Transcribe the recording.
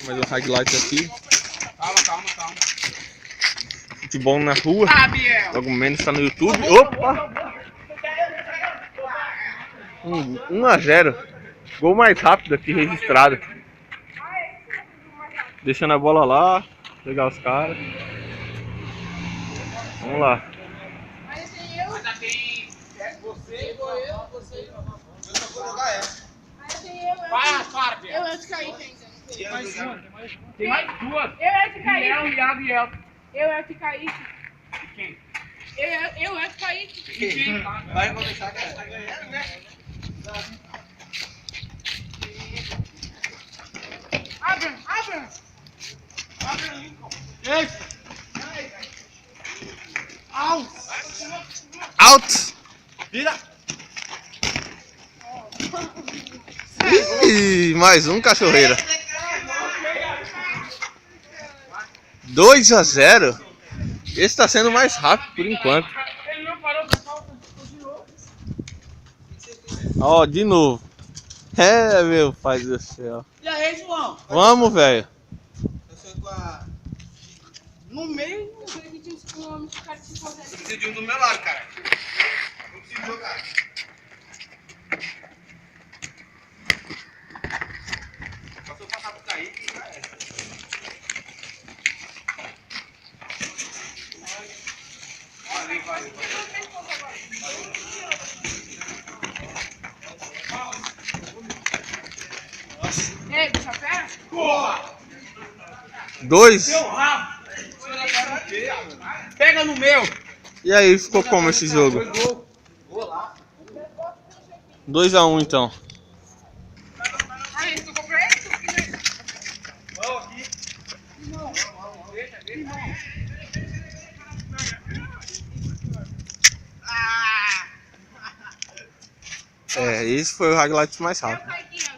Mais um highlight aqui. Calma. Futebol na rua. Biel! Logo menos está no YouTube. Opa! 1-0. Gol mais rápido aqui registrado. Deixando a bola lá. Pegar os caras. Vamos lá. Mas ainda tem você, você. Eu só vou jogar essa. Para, Biel. Eu te caí, ainda. Tem mais uma. Tem mais duas. Eu te caí. Biel. Eu te caí. Quem? Eu te caí. Quem? Vai começar, cara. Tá ganhando, né? Abra. Abre, Lincoln. Eita. Out! Vira. Ih, mais um cachorreira. 2-0. Esse tá sendo mais rápido por enquanto. Ele não parou, pessoal. Continuou. Ó, de novo. É, meu pai do céu. E aí, João? Vamos, velho. Eu sei com a... No meio, eu acredito que o homem ficar se fazendo. Precisa de um do meu lado, cara. Eu preciso jogar. Só se eu passar pro Kaique, já é. Valeu. Ei, deixa a pé? Porra! 2. Seu rabo! Pega no meu! E aí, ficou como esse jogo? Vou lá. 2-1 então. Aí, tu comprou esse? Vamos aqui. É, esse foi o highlight mais rápido. Caidinha.